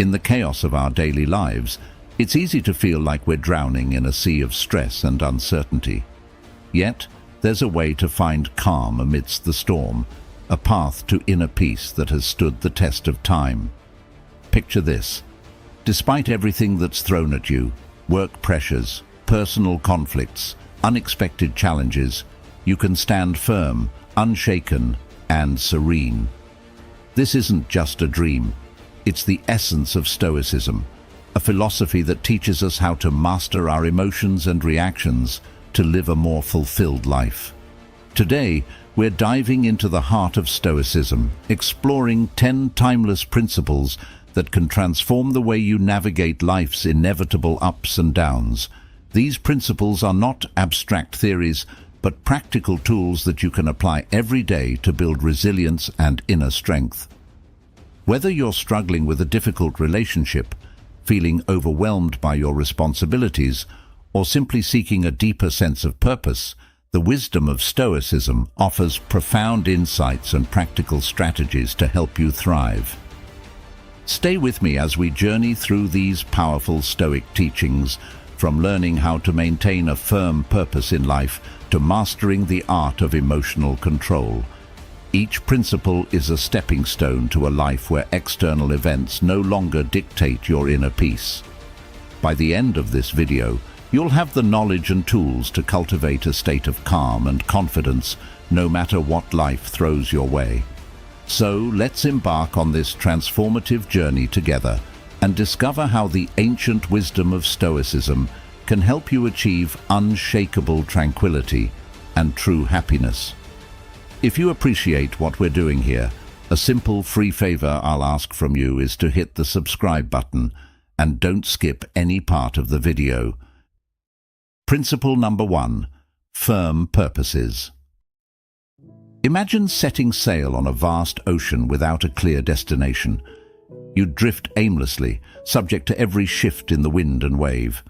In the chaos of our daily lives, it's easy to feel like we're drowning in a sea of stress and uncertainty. Yet, there's a way to find calm amidst the storm, a path to inner peace that has stood the test of time. Picture this. Despite everything that's thrown at you, work pressures, personal conflicts, unexpected challenges, you can stand firm, unshaken, and serene. This isn't just a dream. It's the essence of Stoicism, a philosophy that teaches us how to master our emotions and reactions to live a more fulfilled life. Today, we're diving into the heart of Stoicism, exploring 10 timeless principles that can transform the way you navigate life's inevitable ups and downs. These principles are not abstract theories, but practical tools that you can apply every day to build resilience and inner strength. Whether you're struggling with a difficult relationship, feeling overwhelmed by your responsibilities, or simply seeking a deeper sense of purpose, the wisdom of Stoicism offers profound insights and practical strategies to help you thrive. Stay with me as we journey through these powerful Stoic teachings, from learning how to maintain a firm purpose in life to mastering the art of emotional control. Each principle is a stepping stone to a life where external events no longer dictate your inner peace. By the end of this video, you'll have the knowledge and tools to cultivate a state of calm and confidence no matter what life throws your way. So let's embark on this transformative journey together and discover how the ancient wisdom of Stoicism can help you achieve unshakable tranquility and true happiness. If you appreciate what we're doing here, a simple free favor I'll ask from you is to hit the subscribe button and don't skip any part of the video. Principle number 1. Firm purposes. Imagine setting sail on a vast ocean without a clear destination. You'd drift aimlessly, subject to every shift in the wind and wave.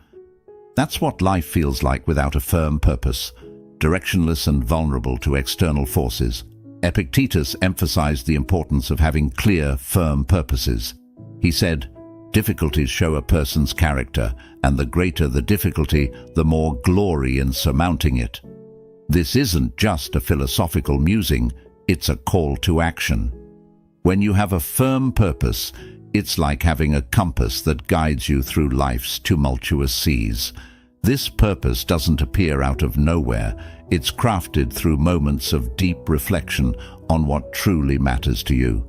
That's what life feels like without a firm purpose, directionless and vulnerable to external forces. Epictetus emphasized the importance of having clear, firm purposes. He said, "Difficulties show a person's character, and the greater the difficulty, the more glory in surmounting it." This isn't just a philosophical musing, it's a call to action. When you have a firm purpose, it's like having a compass that guides you through life's tumultuous seas. This purpose doesn't appear out of nowhere. It's crafted through moments of deep reflection on what truly matters to you.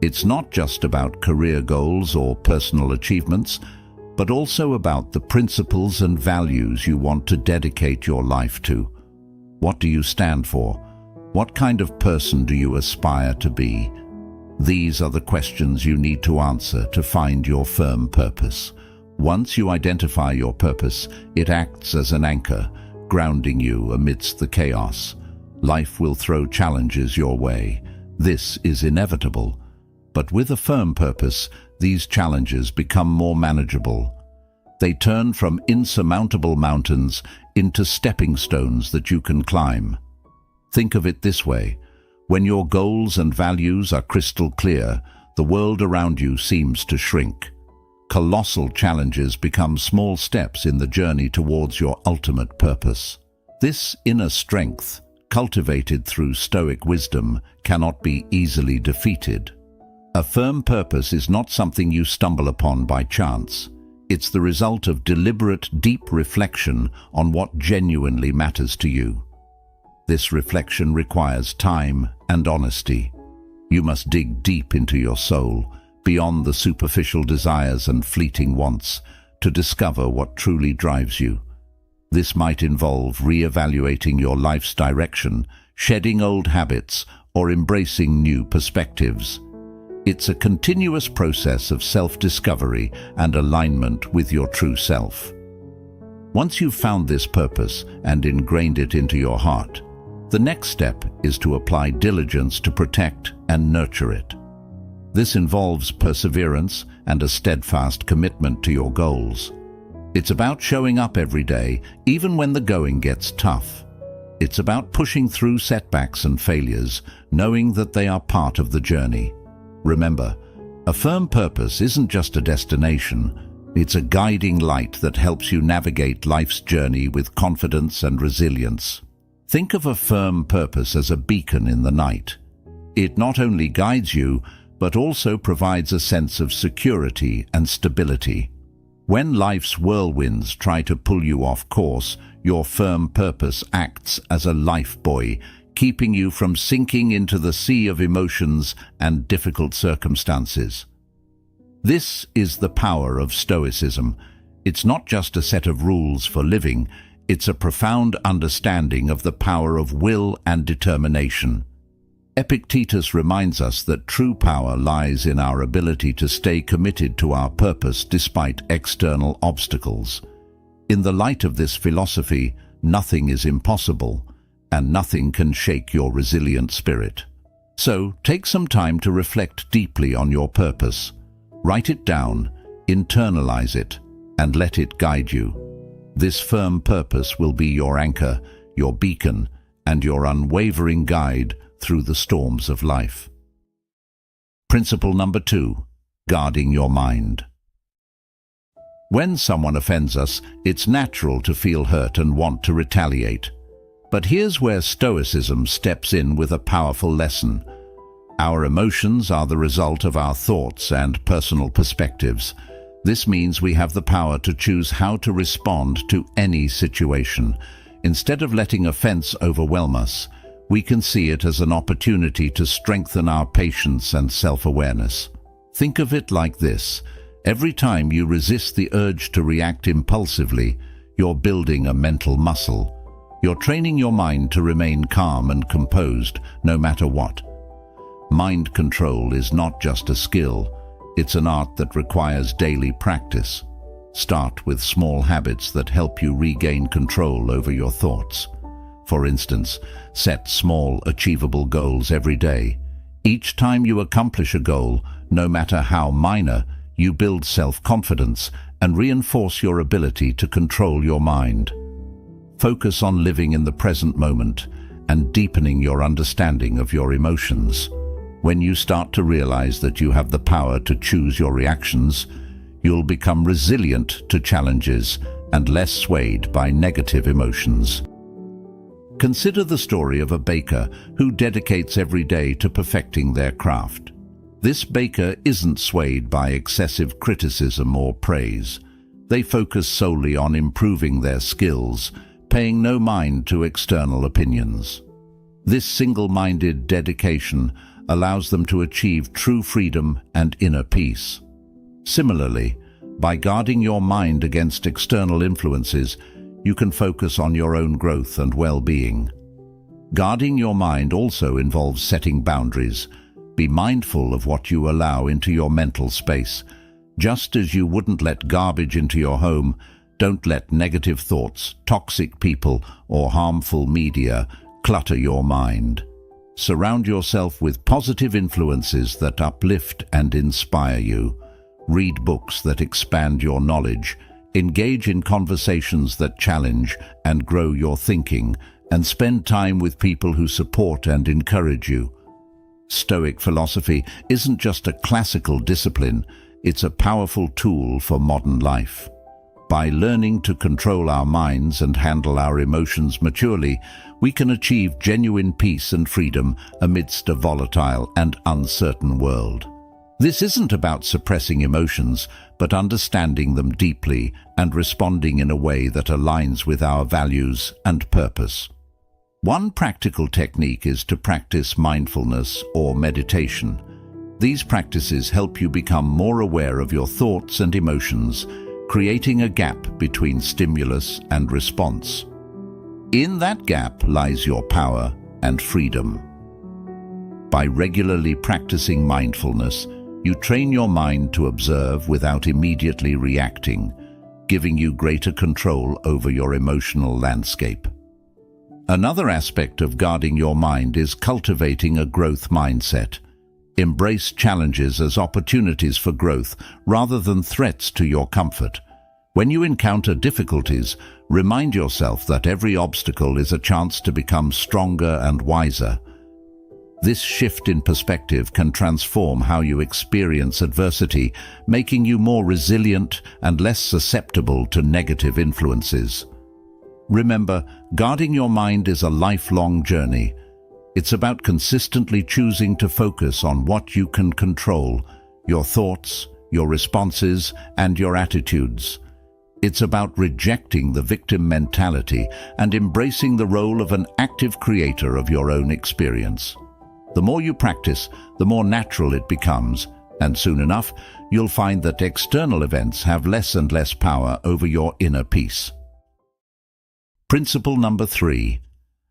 It's not just about career goals or personal achievements, but also about the principles and values you want to dedicate your life to. What do you stand for? What kind of person do you aspire to be? These are the questions you need to answer to find your firm purpose. Once you identify your purpose, it acts as an anchor, grounding you amidst the chaos. Life will throw challenges your way. This is inevitable. But with a firm purpose, these challenges become more manageable. They turn from insurmountable mountains into stepping stones that you can climb. Think of it this way. When your goals and values are crystal clear, the world around you seems to shrink. Colossal challenges become small steps in the journey towards your ultimate purpose. This inner strength, cultivated through Stoic wisdom, cannot be easily defeated. A firm purpose is not something you stumble upon by chance. It's the result of deliberate, deep reflection on what genuinely matters to you. This reflection requires time and honesty. You must dig deep into your soul, beyond the superficial desires and fleeting wants, to discover what truly drives you. This might involve re-evaluating your life's direction, shedding old habits, or embracing new perspectives. It's a continuous process of self-discovery and alignment with your true self. Once you've found this purpose and ingrained it into your heart, the next step is to apply diligence to protect and nurture it. This involves perseverance and a steadfast commitment to your goals. It's about showing up every day, even when the going gets tough. It's about pushing through setbacks and failures, knowing that they are part of the journey. Remember, A firm purpose isn't just a destination, it's a guiding light that helps you navigate life's journey with confidence and resilience. Think of a firm purpose as a beacon in the night. It not only guides you, but also provides a sense of security and stability. When life's whirlwinds try to pull you off course, your firm purpose acts as a lifebuoy, keeping you from sinking into the sea of emotions and difficult circumstances. This is the power of Stoicism. It's not just a set of rules for living, it's a profound understanding of the power of will and determination. Epictetus reminds us that true power lies in our ability to stay committed to our purpose despite external obstacles. In the light of this philosophy, nothing is impossible, and nothing can shake your resilient spirit. So, take some time to reflect deeply on your purpose. Write it down, internalize it, and let it guide you. This firm purpose will be your anchor, your beacon, and your unwavering guide through the storms of life. Principle number 2, guarding your mind. When someone offends us, it's natural to feel hurt and want to retaliate. But here's where Stoicism steps in with a powerful lesson. Our emotions are the result of our thoughts and personal perspectives. This means we have the power to choose how to respond to any situation. Instead of letting offense overwhelm us, we can see it as an opportunity to strengthen our patience and self-awareness. Think of it like this. Every time you resist the urge to react impulsively, you're building a mental muscle. You're training your mind to remain calm and composed, no matter what. Mind control is not just a skill, it's an art that requires daily practice. Start with small habits that help you regain control over your thoughts. For instance, set small, achievable goals every day. Each time you accomplish a goal, no matter how minor, you build self-confidence and reinforce your ability to control your mind. Focus on living in the present moment and deepening your understanding of your emotions. When you start to realize that you have the power to choose your reactions, you'll become resilient to challenges and less swayed by negative emotions. Consider the story of a baker who dedicates every day to perfecting their craft. This baker isn't swayed by excessive criticism or praise. They focus solely on improving their skills, paying no mind to external opinions. This single-minded dedication allows them to achieve true freedom and inner peace. Similarly, by guarding your mind against external influences, you can focus on your own growth and well-being. Guarding your mind also involves setting boundaries. Be mindful of what you allow into your mental space. Just as you wouldn't let garbage into your home, don't let negative thoughts, toxic people, or harmful media clutter your mind. Surround yourself with positive influences that uplift and inspire you. Read books that expand your knowledge. Engage in conversations that challenge and grow your thinking, and spend time with people who support and encourage you. Stoic philosophy isn't just a classical discipline, it's a powerful tool for modern life. By learning to control our minds and handle our emotions maturely, we can achieve genuine peace and freedom amidst a volatile and uncertain world. This isn't about suppressing emotions, but understanding them deeply and responding in a way that aligns with our values and purpose. One practical technique is to practice mindfulness or meditation. These practices help you become more aware of your thoughts and emotions, creating a gap between stimulus and response. In that gap lies your power and freedom. By regularly practicing mindfulness, you train your mind to observe without immediately reacting, giving you greater control over your emotional landscape. Another aspect of guarding your mind is cultivating a growth mindset. Embrace challenges as opportunities for growth rather than threats to your comfort. When you encounter difficulties, remind yourself that every obstacle is a chance to become stronger and wiser. This shift in perspective can transform how you experience adversity, making you more resilient and less susceptible to negative influences. Remember, guarding your mind is a lifelong journey. It's about consistently choosing to focus on what you can control: your thoughts, your responses, and your attitudes. It's about rejecting the victim mentality and embracing the role of an active creator of your own experience. The more you practice, the more natural it becomes, and soon enough, you'll find that external events have less and less power over your inner peace. Principle number 3.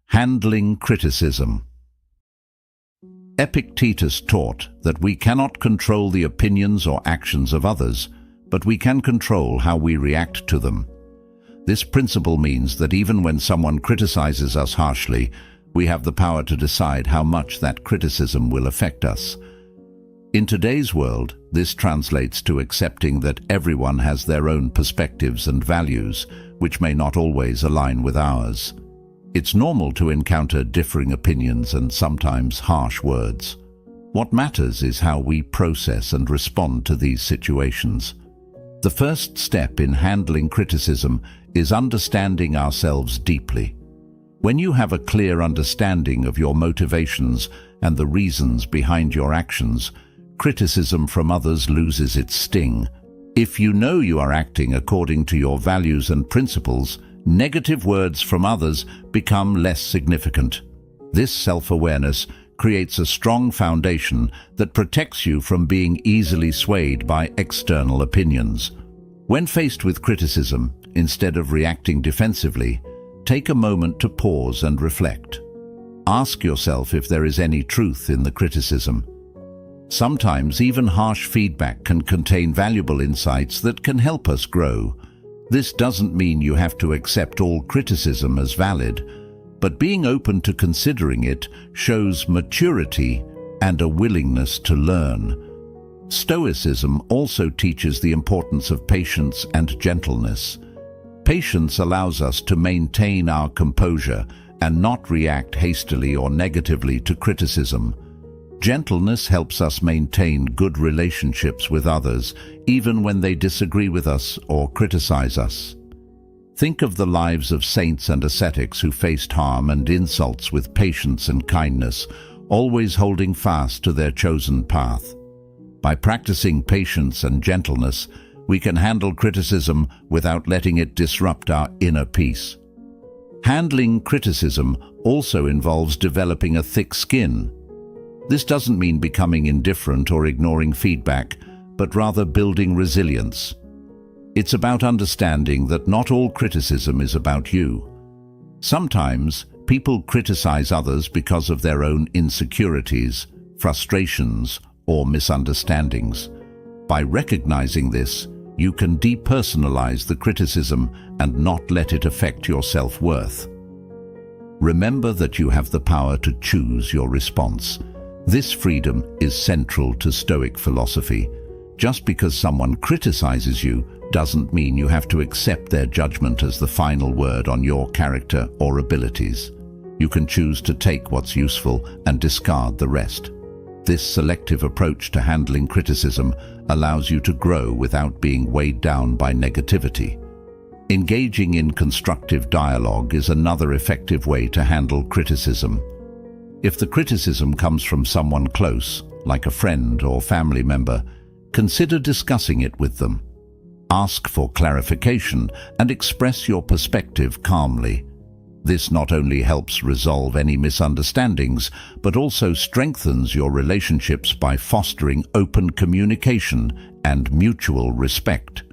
Handling criticism. Epictetus taught that we cannot control the opinions or actions of others, but we can control how we react to them. This principle means that even when someone criticizes us harshly, we have the power to decide how much that criticism will affect us. In today's world, this translates to accepting that everyone has their own perspectives and values, which may not always align with ours. It's normal to encounter differing opinions and sometimes harsh words. What matters is how we process and respond to these situations. The first step in handling criticism is understanding ourselves deeply. When you have a clear understanding of your motivations and the reasons behind your actions, criticism from others loses its sting. If you know you are acting according to your values and principles, negative words from others become less significant. This self-awareness creates a strong foundation that protects you from being easily swayed by external opinions. When faced with criticism, instead of reacting defensively, take a moment to pause and reflect. Ask yourself if there is any truth in the criticism. Sometimes even harsh feedback can contain valuable insights that can help us grow. This doesn't mean you have to accept all criticism as valid, but being open to considering it shows maturity and a willingness to learn. Stoicism also teaches the importance of patience and gentleness. Patience allows us to maintain our composure and not react hastily or negatively to criticism. Gentleness helps us maintain good relationships with others, even when they disagree with us or criticize us. Think of the lives of saints and ascetics who faced harm and insults with patience and kindness, always holding fast to their chosen path. By practicing patience and gentleness, we can handle criticism without letting it disrupt our inner peace. Handling criticism also involves developing a thick skin. This doesn't mean becoming indifferent or ignoring feedback, but rather building resilience. It's about understanding that not all criticism is about you. Sometimes, people criticize others because of their own insecurities, frustrations, or misunderstandings. By recognizing this, you can depersonalize the criticism and not let it affect your self-worth. Remember that you have the power to choose your response. This freedom is central to Stoic philosophy. Just because someone criticizes you doesn't mean you have to accept their judgment as the final word on your character or abilities. You can choose to take what's useful and discard the rest. This selective approach to handling criticism allows you to grow without being weighed down by negativity. Engaging in constructive dialogue is another effective way to handle criticism. If the criticism comes from someone close, like a friend or family member, consider discussing it with them. Ask for clarification and express your perspective calmly. This not only helps resolve any misunderstandings, but also strengthens your relationships by fostering open communication and mutual respect.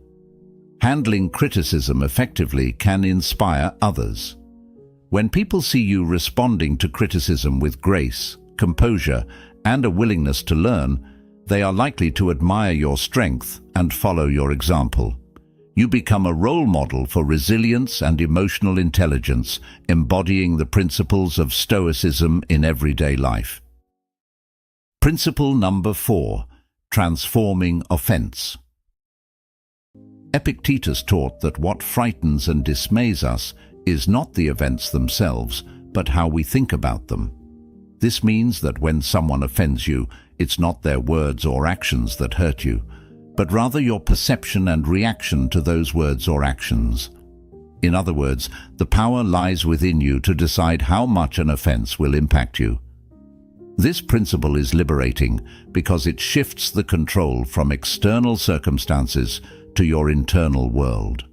Handling criticism effectively can inspire others. When people see you responding to criticism with grace, composure, and a willingness to learn, they are likely to admire your strength and follow your example. You become a role model for resilience and emotional intelligence, embodying the principles of Stoicism in everyday life. Principle number 4. Transforming offense. Epictetus taught that what frightens and dismays us is not the events themselves, but how we think about them. This means that when someone offends you, it's not their words or actions that hurt you, but rather your perception and reaction to those words or actions. In other words, the power lies within you to decide how much an offense will impact you. This principle is liberating because it shifts the control from external circumstances to your internal world.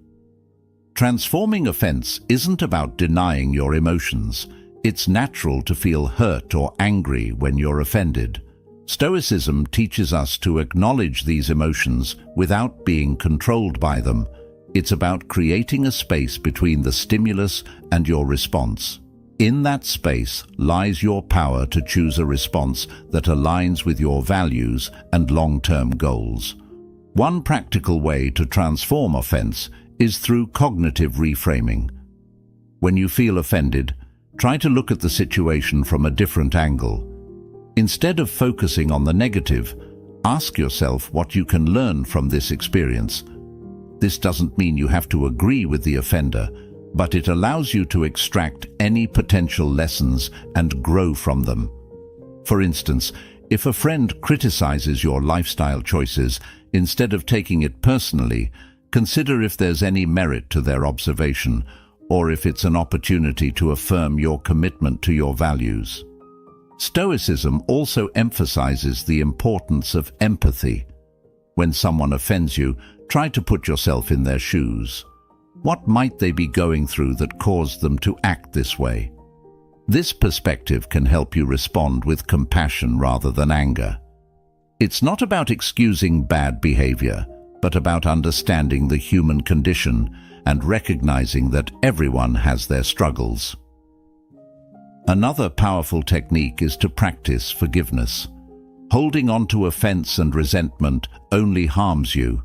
Transforming offense isn't about denying your emotions. It's natural to feel hurt or angry when you're offended. Stoicism teaches us to acknowledge these emotions without being controlled by them. It's about creating a space between the stimulus and your response. In that space lies your power to choose a response that aligns with your values and long-term goals. One practical way to transform offense is through cognitive reframing. When you feel offended, try to look at the situation from a different angle. Instead of focusing on the negative, ask yourself what you can learn from this experience. This doesn't mean you have to agree with the offender, but it allows you to extract any potential lessons and grow from them. For instance, if a friend criticizes your lifestyle choices, instead of taking it personally, consider if there's any merit to their observation, or if it's an opportunity to affirm your commitment to your values. Stoicism also emphasizes the importance of empathy. When someone offends you, try to put yourself in their shoes. What might they be going through that caused them to act this way? This perspective can help you respond with compassion rather than anger. It's not about excusing bad behavior, but about understanding the human condition and recognizing that everyone has their struggles. Another powerful technique is to practice forgiveness. Holding on to offense and resentment only harms you.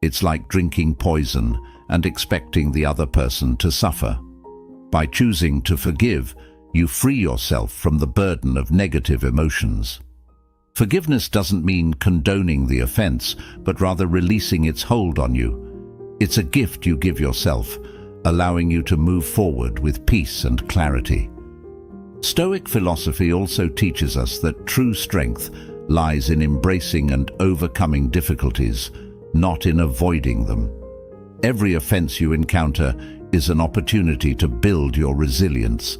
It's like drinking poison and expecting the other person to suffer. By choosing to forgive, you free yourself from the burden of negative emotions. Forgiveness doesn't mean condoning the offense, but rather releasing its hold on you. It's a gift you give yourself, allowing you to move forward with peace and clarity. Stoic philosophy also teaches us that true strength lies in embracing and overcoming difficulties, not in avoiding them. Every offense you encounter is an opportunity to build your resilience.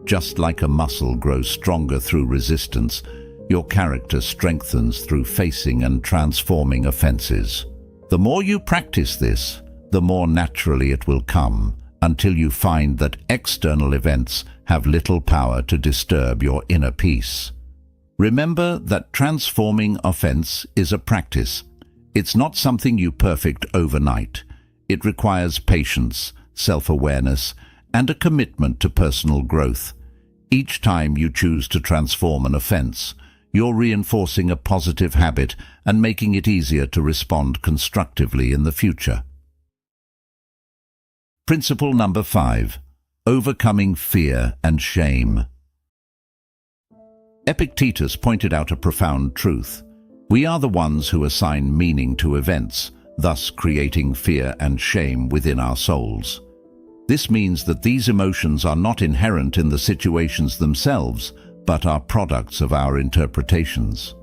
Just like a muscle grows stronger through resistance, your character strengthens through facing and transforming offenses. The more you practice this, the more naturally it will come, until you find that external events have little power to disturb your inner peace. Remember that transforming offense is a practice. It's not something you perfect overnight. It requires patience, self-awareness, and a commitment to personal growth. Each time you choose to transform an offense, you're reinforcing a positive habit and making it easier to respond constructively in the future. Principle number 5. Overcoming fear and shame. Epictetus pointed out a profound truth. We are the ones who assign meaning to events, thus creating fear and shame within our souls. This means that these emotions are not inherent in the situations themselves, but are products of our interpretations.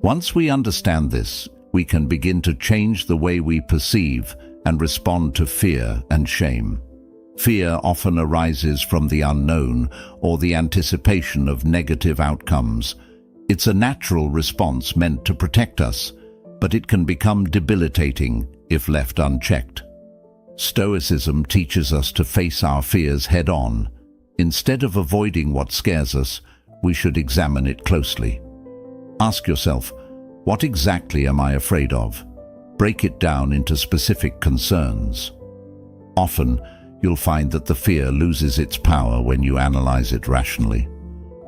Once we understand this, we can begin to change the way we perceive and respond to fear and shame. Fear often arises from the unknown or the anticipation of negative outcomes. It's a natural response meant to protect us, but it can become debilitating if left unchecked. Stoicism teaches us to face our fears head-on. Instead of avoiding what scares us, we should examine it closely. Ask yourself, what exactly am I afraid of? Break it down into specific concerns. Often, you'll find that the fear loses its power when you analyze it rationally.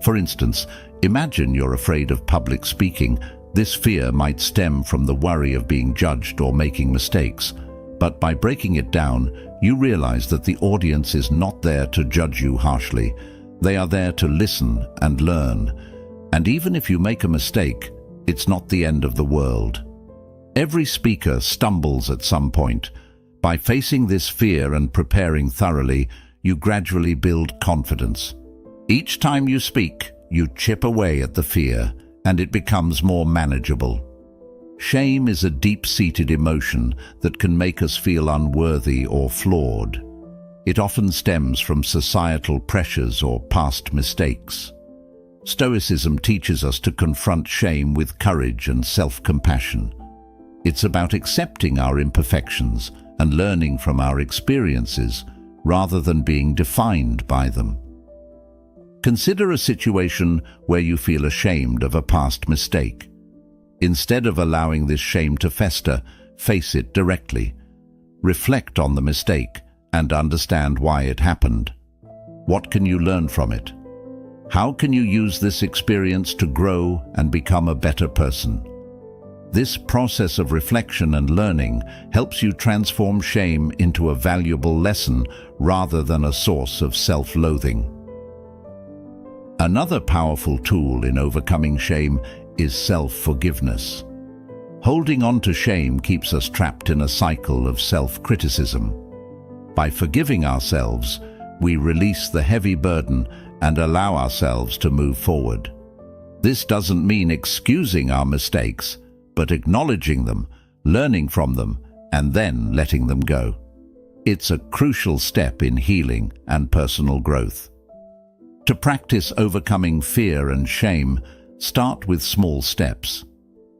For instance, imagine you're afraid of public speaking. This fear might stem from the worry of being judged or making mistakes. But by breaking it down, you realize that the audience is not there to judge you harshly. They are there to listen and learn. And even if you make a mistake, it's not the end of the world. Every speaker stumbles at some point. By facing this fear and preparing thoroughly, you gradually build confidence. Each time you speak, you chip away at the fear, and it becomes more manageable. Shame is a deep-seated emotion that can make us feel unworthy or flawed. It often stems from societal pressures or past mistakes. Stoicism teaches us to confront shame with courage and self-compassion. It's about accepting our imperfections and learning from our experiences rather than being defined by them. Consider a situation where you feel ashamed of a past mistake. Instead of allowing this shame to fester, face it directly. Reflect on the mistake and understand why it happened. What can you learn from it? How can you use this experience to grow and become a better person? This process of reflection and learning helps you transform shame into a valuable lesson rather than a source of self-loathing. Another powerful tool in overcoming shame is self-forgiveness. Holding on to shame keeps us trapped in a cycle of self-criticism. By forgiving ourselves, we release the heavy burden and allow ourselves to move forward. This doesn't mean excusing our mistakes, but acknowledging them, learning from them, and then letting them go. It's a crucial step in healing and personal growth. To practice overcoming fear and shame, start with small steps.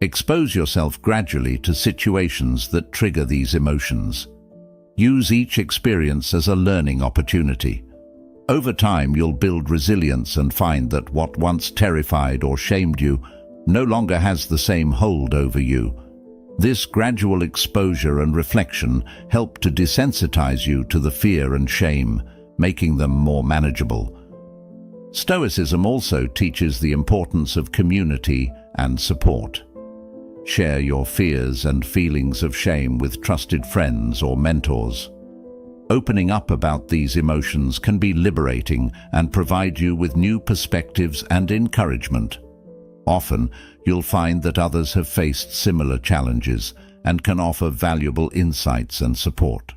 Expose yourself gradually to situations that trigger these emotions. Use each experience as a learning opportunity. Over time, you'll build resilience and find that what once terrified or shamed you no longer has the same hold over you. This gradual exposure and reflection help to desensitize you to the fear and shame, making them more manageable. Stoicism also teaches the importance of community and support. Share your fears and feelings of shame with trusted friends or mentors. Opening up about these emotions can be liberating and provide you with new perspectives and encouragement. Often, you'll find that others have faced similar challenges and can offer valuable insights and support.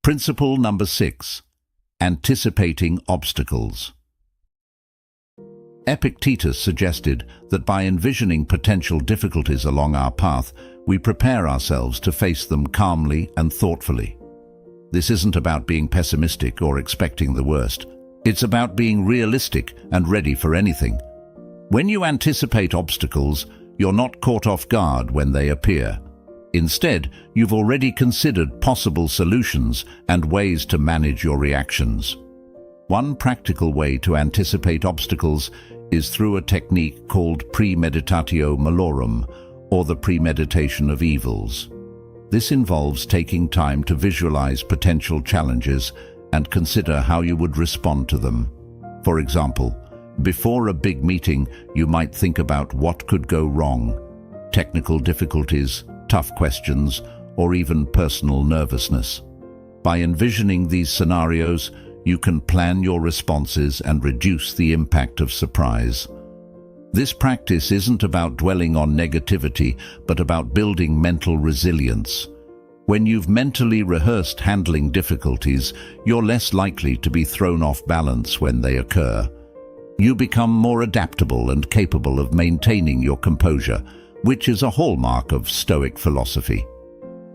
Principle number 6. Anticipating obstacles. Epictetus suggested that by envisioning potential difficulties along our path, we prepare ourselves to face them calmly and thoughtfully. This isn't about being pessimistic or expecting the worst. It's about being realistic and ready for anything. When you anticipate obstacles, you're not caught off guard when they appear. Instead, you've already considered possible solutions and ways to manage your reactions. One practical way to anticipate obstacles is through a technique called premeditatio malorum, or the premeditation of evils. This involves taking time to visualize potential challenges and consider how you would respond to them. For example, before a big meeting, you might think about what could go wrong: technical difficulties, tough questions, or even personal nervousness. By envisioning these scenarios, you can plan your responses and reduce the impact of surprise. This practice isn't about dwelling on negativity, but about building mental resilience. When you've mentally rehearsed handling difficulties, you're less likely to be thrown off balance when they occur. You become more adaptable and capable of maintaining your composure, which is a hallmark of Stoic philosophy.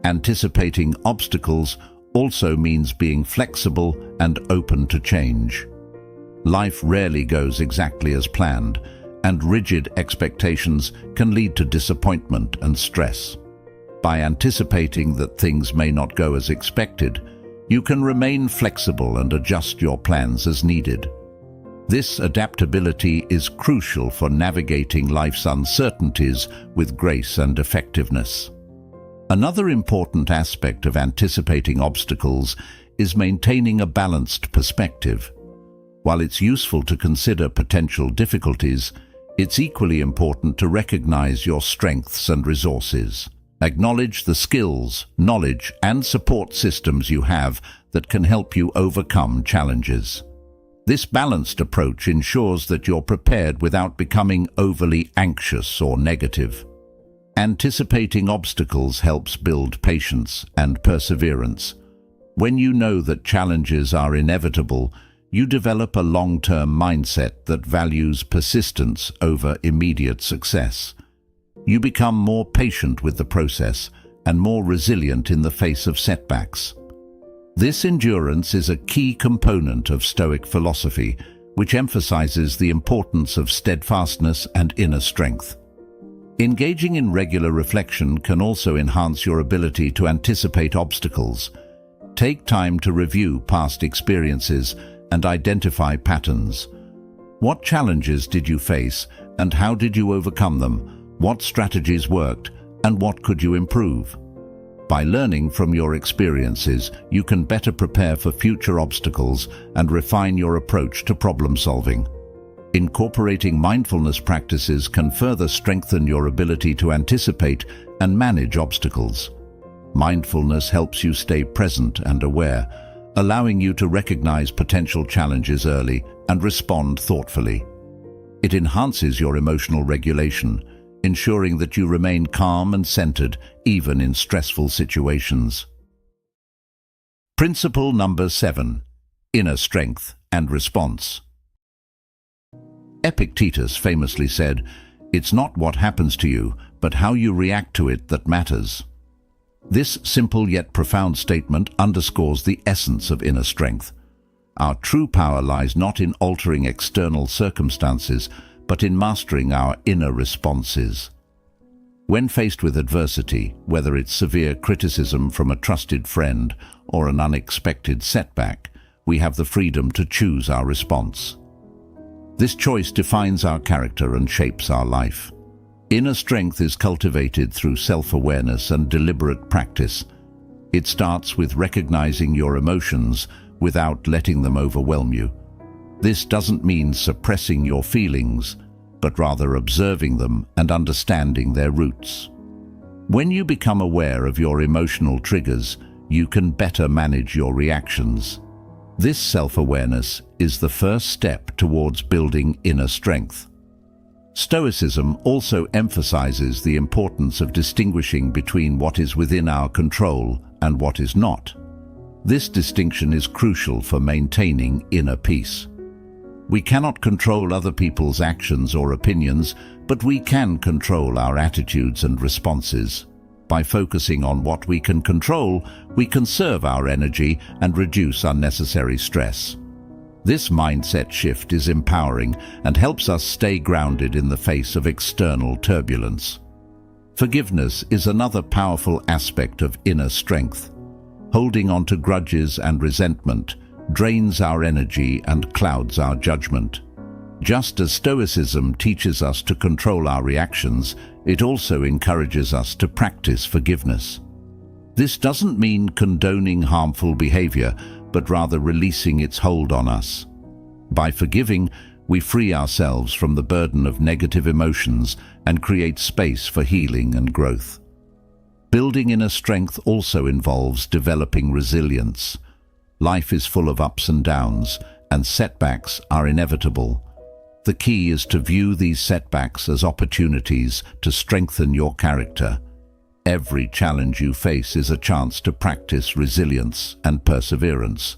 Anticipating obstacles also means being flexible and open to change. Life rarely goes exactly as planned, and rigid expectations can lead to disappointment and stress. By anticipating that things may not go as expected, you can remain flexible and adjust your plans as needed. This adaptability is crucial for navigating life's uncertainties with grace and effectiveness. Another important aspect of anticipating obstacles is maintaining a balanced perspective. While it's useful to consider potential difficulties, it's equally important to recognize your strengths and resources. Acknowledge the skills, knowledge, and support systems you have that can help you overcome challenges. This balanced approach ensures that you're prepared without becoming overly anxious or negative. Anticipating obstacles helps build patience and perseverance. When you know that challenges are inevitable, you develop a long-term mindset that values persistence over immediate success. You become more patient with the process and more resilient in the face of setbacks. This endurance is a key component of Stoic philosophy, which emphasizes the importance of steadfastness and inner strength. Engaging in regular reflection can also enhance your ability to anticipate obstacles. Take time to review past experiences and identify patterns. What challenges did you face, and how did you overcome them? What strategies worked, and what could you improve? By learning from your experiences, you can better prepare for future obstacles and refine your approach to problem solving. Incorporating mindfulness practices can further strengthen your ability to anticipate and manage obstacles. Mindfulness helps you stay present and aware, allowing you to recognize potential challenges early and respond thoughtfully. It enhances your emotional regulation, ensuring that you remain calm and centered even in stressful situations. Principle number 7. Inner strength and response. Epictetus famously said, "It's not what happens to you, but how you react to it that matters." This simple yet profound statement underscores the essence of inner strength. Our true power lies not in altering external circumstances, but in mastering our inner responses. When faced with adversity, whether it's severe criticism from a trusted friend or an unexpected setback, we have the freedom to choose our response. This choice defines our character and shapes our life. Inner strength is cultivated through self-awareness and deliberate practice. It starts with recognizing your emotions without letting them overwhelm you. This doesn't mean suppressing your feelings, but rather observing them and understanding their roots. When you become aware of your emotional triggers, you can better manage your reactions. This self-awareness is the first step towards building inner strength. Stoicism also emphasizes the importance of distinguishing between what is within our control and what is not. This distinction is crucial for maintaining inner peace. We cannot control other people's actions or opinions, but we can control our attitudes and responses. By focusing on what we can control, we conserve our energy and reduce unnecessary stress. This mindset shift is empowering and helps us stay grounded in the face of external turbulence. Forgiveness is another powerful aspect of inner strength. Holding on to grudges and resentment drains our energy and clouds our judgment. Just as Stoicism teaches us to control our reactions, it also encourages us to practice forgiveness. This doesn't mean condoning harmful behavior, but rather releasing its hold on us. By forgiving, we free ourselves from the burden of negative emotions and create space for healing and growth. Building inner strength also involves developing resilience. Life is full of ups and downs, and setbacks are inevitable. The key is to view these setbacks as opportunities to strengthen your character. Every challenge you face is a chance to practice resilience and perseverance.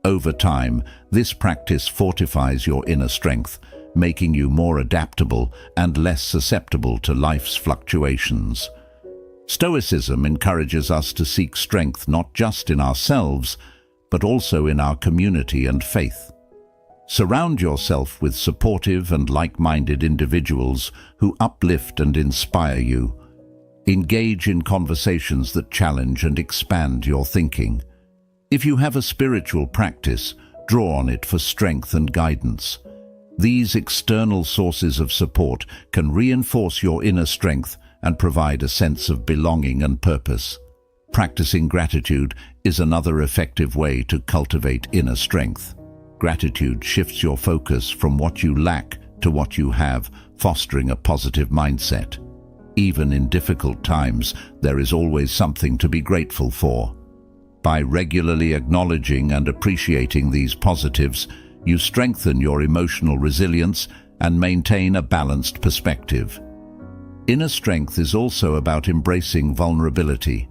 Over time, this practice fortifies your inner strength, making you more adaptable and less susceptible to life's fluctuations. Stoicism encourages us to seek strength not just in ourselves, but also in our community and faith. Surround yourself with supportive and like-minded individuals who uplift and inspire you. Engage in conversations that challenge and expand your thinking. If you have a spiritual practice, draw on it for strength and guidance. These external sources of support can reinforce your inner strength and provide a sense of belonging and purpose. Practicing gratitude is another effective way to cultivate inner strength. Gratitude shifts your focus from what you lack to what you have, fostering a positive mindset. Even in difficult times, there is always something to be grateful for. By regularly acknowledging and appreciating these positives, you strengthen your emotional resilience and maintain a balanced perspective. Inner strength is also about embracing vulnerability.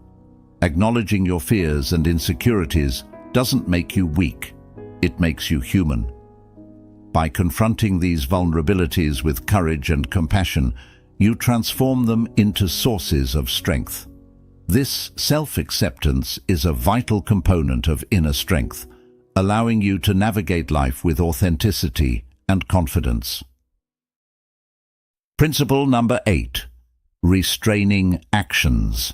Acknowledging your fears and insecurities doesn't make you weak. It makes you human. By confronting these vulnerabilities with courage and compassion, you transform them into sources of strength. This self-acceptance is a vital component of inner strength, allowing you to navigate life with authenticity and confidence. Principle number 8. Restraining actions.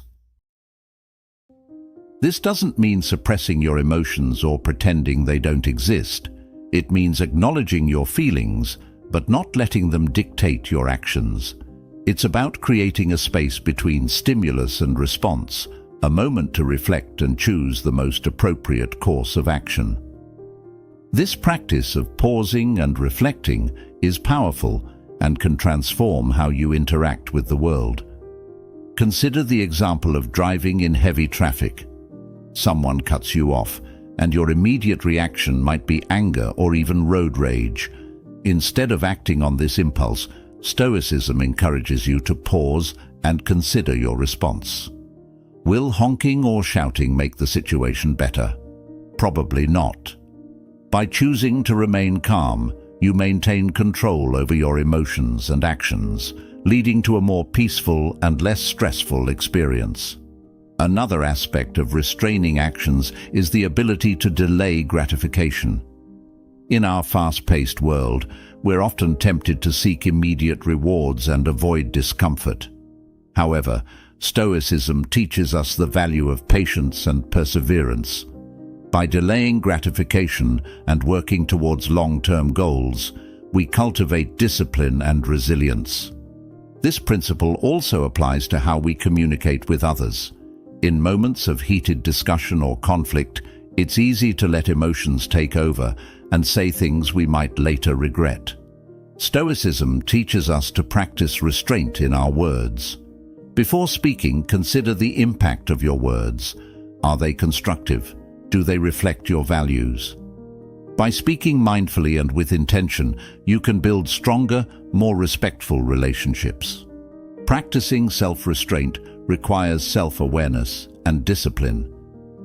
This doesn't mean suppressing your emotions or pretending they don't exist. It means acknowledging your feelings, but not letting them dictate your actions. It's about creating a space between stimulus and response, a moment to reflect and choose the most appropriate course of action. This practice of pausing and reflecting is powerful and can transform how you interact with the world. Consider the example of driving in heavy traffic. Someone cuts you off, and your immediate reaction might be anger or even road rage. Instead of acting on this impulse, Stoicism encourages you to pause and consider your response. Will honking or shouting make the situation better? Probably not. By choosing to remain calm, you maintain control over your emotions and actions, leading to a more peaceful and less stressful experience. Another aspect of restraining actions is the ability to delay gratification. In our fast-paced world, we're often tempted to seek immediate rewards and avoid discomfort. However, Stoicism teaches us the value of patience and perseverance. By delaying gratification and working towards long-term goals, we cultivate discipline and resilience. This principle also applies to how we communicate with others. In moments of heated discussion or conflict, it's easy to let emotions take over and say things we might later regret. Stoicism teaches us to practice restraint in our words. Before speaking, consider the impact of your words. Are they constructive? Do they reflect your values? By speaking mindfully and with intention, you can build stronger, more respectful relationships. Practicing self-restraint requires self-awareness and discipline.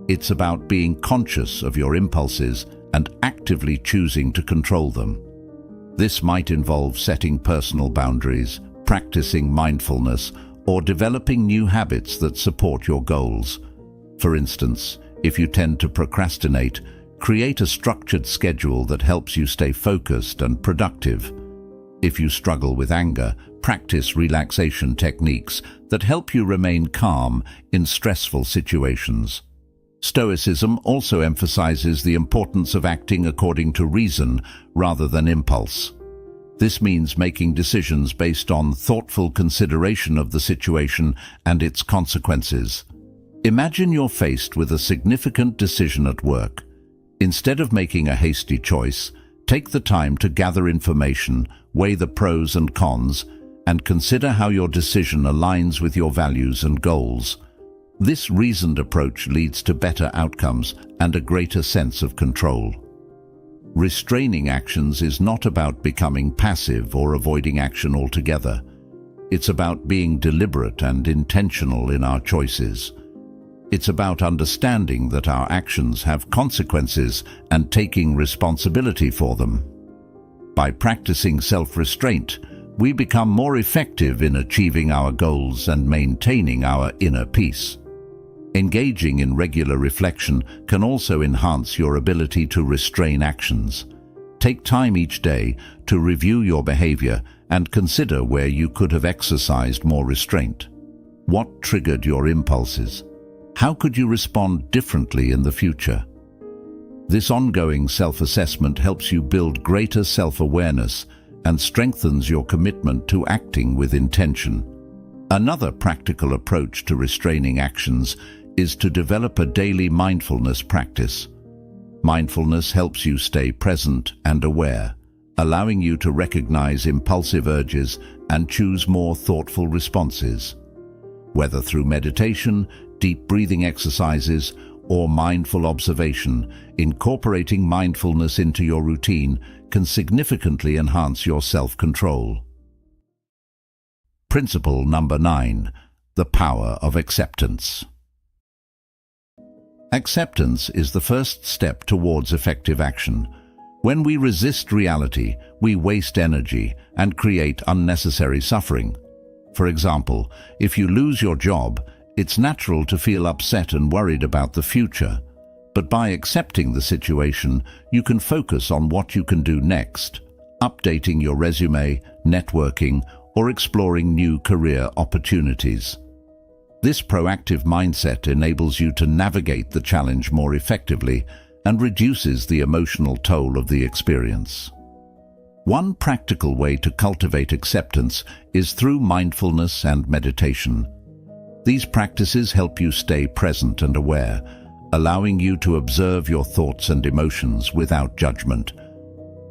It's about being conscious of your impulses and actively choosing to control them. This might involve setting personal boundaries, practicing mindfulness, or developing new habits that support your goals. For instance, if you tend to procrastinate, create a structured schedule that helps you stay focused and productive. If you struggle with anger, practice relaxation techniques that help you remain calm in stressful situations. Stoicism also emphasizes the importance of acting according to reason rather than impulse. This means making decisions based on thoughtful consideration of the situation and its consequences. Imagine you're faced with a significant decision at work. Instead of making a hasty choice, take the time to gather information, weigh the pros and cons, and consider how your decision aligns with your values and goals. This reasoned approach leads to better outcomes and a greater sense of control. Restraining actions is not about becoming passive or avoiding action altogether. It's about being deliberate and intentional in our choices. It's about understanding that our actions have consequences and taking responsibility for them. By practicing self-restraint, we become more effective in achieving our goals and maintaining our inner peace. Engaging in regular reflection can also enhance your ability to restrain actions. Take time each day to review your behavior and consider where you could have exercised more restraint. What triggered your impulses? How could you respond differently in the future? This ongoing self-assessment helps you build greater self-awareness and strengthens your commitment to acting with intention. Another practical approach to restraining actions is to develop a daily mindfulness practice. Mindfulness helps you stay present and aware, allowing you to recognize impulsive urges and choose more thoughtful responses. Whether through meditation, deep breathing exercises, or mindful observation, incorporating mindfulness into your routine can significantly enhance your self-control. Principle number 9, the power of acceptance. Acceptance is the first step towards effective action. When we resist reality, we waste energy and create unnecessary suffering. For example, if you lose your job, it's natural to feel upset and worried about the future. But by accepting the situation, you can focus on what you can do next, updating your resume, networking, or exploring new career opportunities. This proactive mindset enables you to navigate the challenge more effectively and reduces the emotional toll of the experience. One practical way to cultivate acceptance is through mindfulness and meditation. These practices help you stay present and aware, allowing you to observe your thoughts and emotions without judgment.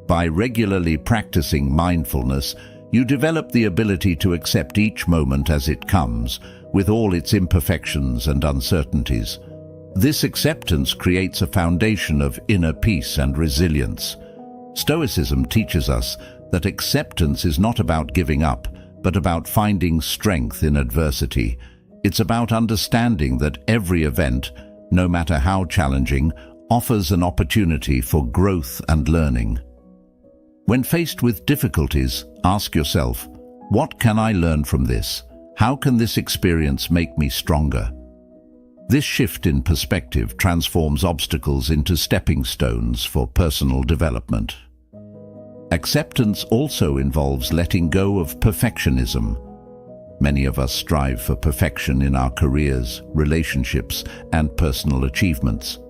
By regularly practicing mindfulness, you develop the ability to accept each moment as it comes, with all its imperfections and uncertainties. This acceptance creates a foundation of inner peace and resilience. Stoicism teaches us that acceptance is not about giving up, but about finding strength in adversity. It's about understanding that every event, no matter how challenging, offers an opportunity for growth and learning. When faced with difficulties, ask yourself, what can I learn from this? How can this experience make me stronger? This shift in perspective transforms obstacles into stepping stones for personal development. Acceptance also involves letting go of perfectionism. Many of us strive for perfection in our careers, relationships, and personal achievements.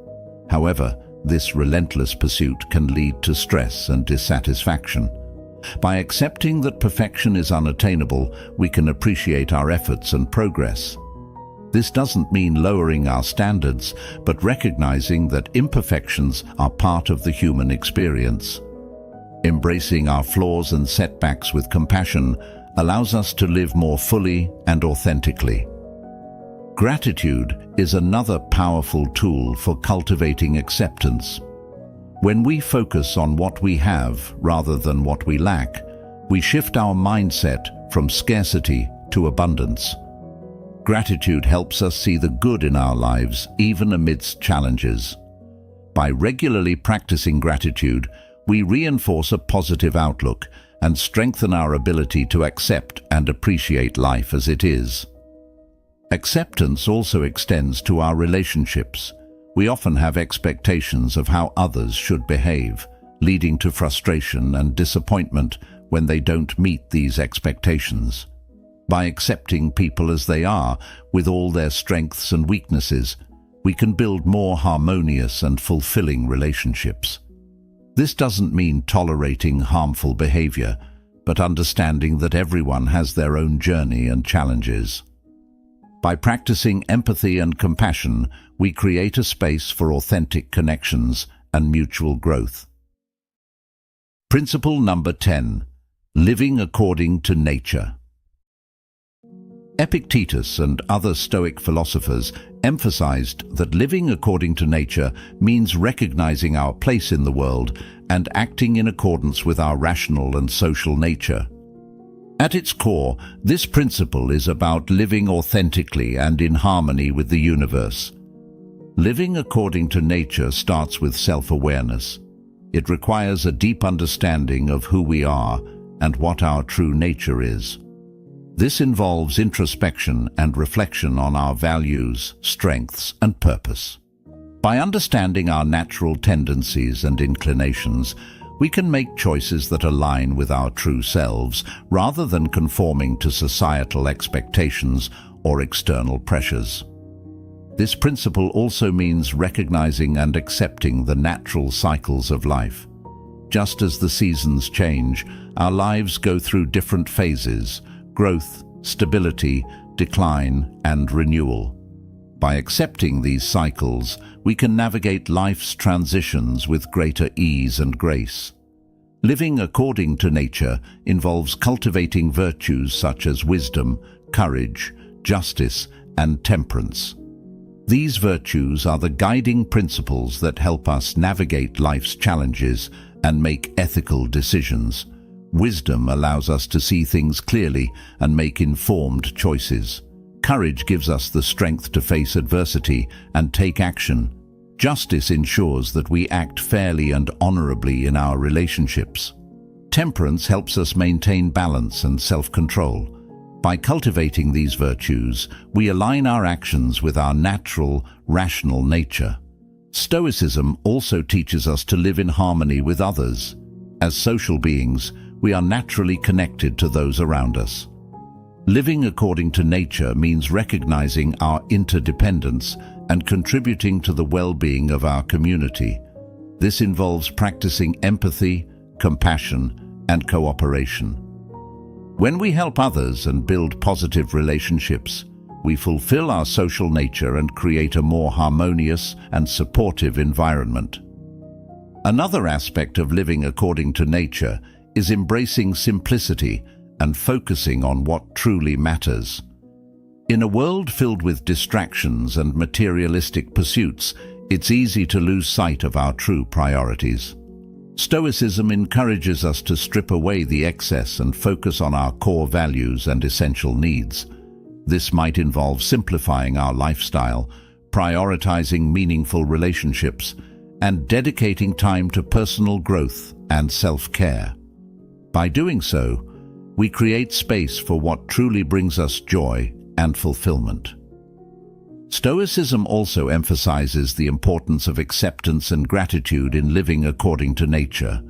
However, this relentless pursuit can lead to stress and dissatisfaction. By accepting that perfection is unattainable, we can appreciate our efforts and progress. This doesn't mean lowering our standards, but recognizing that imperfections are part of the human experience. Embracing our flaws and setbacks with compassion allows us to live more fully and authentically. Gratitude is another powerful tool for cultivating acceptance. When we focus on what we have rather than what we lack, we shift our mindset from scarcity to abundance. Gratitude helps us see the good in our lives, even amidst challenges. By regularly practicing gratitude, we reinforce a positive outlook and strengthen our ability to accept and appreciate life as it is. Acceptance also extends to our relationships. We often have expectations of how others should behave, leading to frustration and disappointment when they don't meet these expectations. By accepting people as they are, with all their strengths and weaknesses, we can build more harmonious and fulfilling relationships. This doesn't mean tolerating harmful behavior, but understanding that everyone has their own journey and challenges. By practicing empathy and compassion, we create a space for authentic connections and mutual growth. Principle number 10. Living according to nature. Epictetus and other Stoic philosophers emphasized that living according to nature means recognizing our place in the world and acting in accordance with our rational and social nature. At its core, this principle is about living authentically and in harmony with the universe. Living according to nature starts with self-awareness. It requires a deep understanding of who we are and what our true nature is. This involves introspection and reflection on our values, strengths, and purpose. By understanding our natural tendencies and inclinations, we can make choices that align with our true selves rather than conforming to societal expectations or external pressures. This principle also means recognizing and accepting the natural cycles of life. Just as the seasons change, our lives go through different phases: growth, stability, decline, and renewal. By accepting these cycles, we can navigate life's transitions with greater ease and grace. Living according to nature involves cultivating virtues such as wisdom, courage, justice, and temperance. These virtues are the guiding principles that help us navigate life's challenges and make ethical decisions. Wisdom allows us to see things clearly and make informed choices. Courage gives us the strength to face adversity and take action, Justice ensures that we act fairly and honorably in our relationships. Temperance helps us maintain balance and self-control. By cultivating these virtues, we align our actions with our natural, rational nature. Stoicism also teaches us to live in harmony with others. As social beings, we are naturally connected to those around us. Living according to nature means recognizing our interdependence and contributing to the well-being of our community. This involves practicing empathy, compassion, and cooperation. When we help others and build positive relationships, we fulfill our social nature and create a more harmonious and supportive environment. Another aspect of living according to nature is embracing simplicity and focusing on what truly matters. In a world filled with distractions and materialistic pursuits, it's easy to lose sight of our true priorities. Stoicism encourages us to strip away the excess and focus on our core values and essential needs. This might involve simplifying our lifestyle, prioritizing meaningful relationships, and dedicating time to personal growth and self-care. By doing so, we create space for what truly brings us joy and fulfillment. Stoicism also emphasizes the importance of acceptance and gratitude in living according to nature.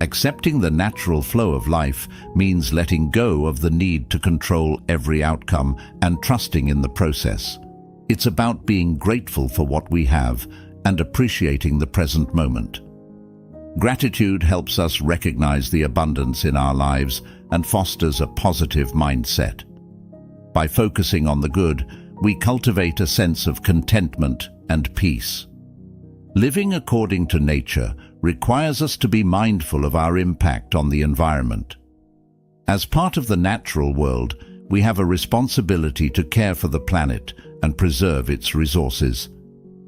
Accepting the natural flow of life means letting go of the need to control every outcome and trusting in the process. It's about being grateful for what we have and appreciating the present moment. Gratitude helps us recognize the abundance in our lives and fosters a positive mindset. By focusing on the good, we cultivate a sense of contentment and peace. Living according to nature requires us to be mindful of our impact on the environment. As part of the natural world, we have a responsibility to care for the planet and preserve its resources.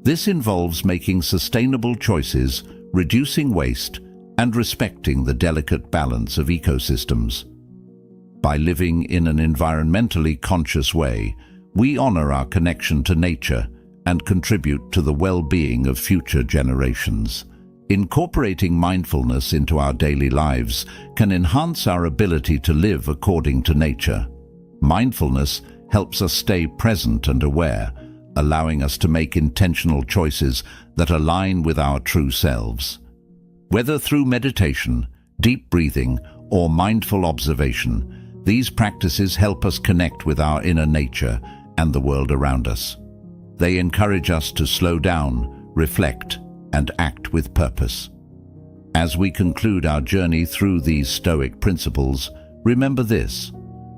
This involves making sustainable choices, reducing waste, and respecting the delicate balance of ecosystems. By living in an environmentally conscious way, we honor our connection to nature and contribute to the well-being of future generations. Incorporating mindfulness into our daily lives can enhance our ability to live according to nature. Mindfulness helps us stay present and aware, allowing us to make intentional choices that align with our true selves. Whether through meditation, deep breathing, or mindful observation, these practices help us connect with our inner nature and the world around us. They encourage us to slow down, reflect, and act with purpose. As we conclude our journey through these Stoic principles, remember this: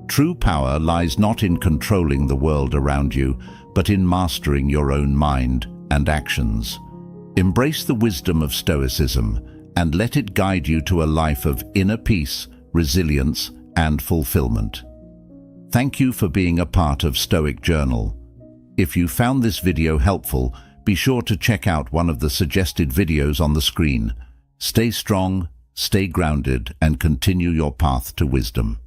true power lies not in controlling the world around you, but in mastering your own mind and actions. Embrace the wisdom of Stoicism and let it guide you to a life of inner peace, resilience, and fulfillment. Thank you for being a part of Stoic Journal. If you found this video helpful, be sure to check out one of the suggested videos on the screen. Stay strong, stay grounded, and continue your path to wisdom.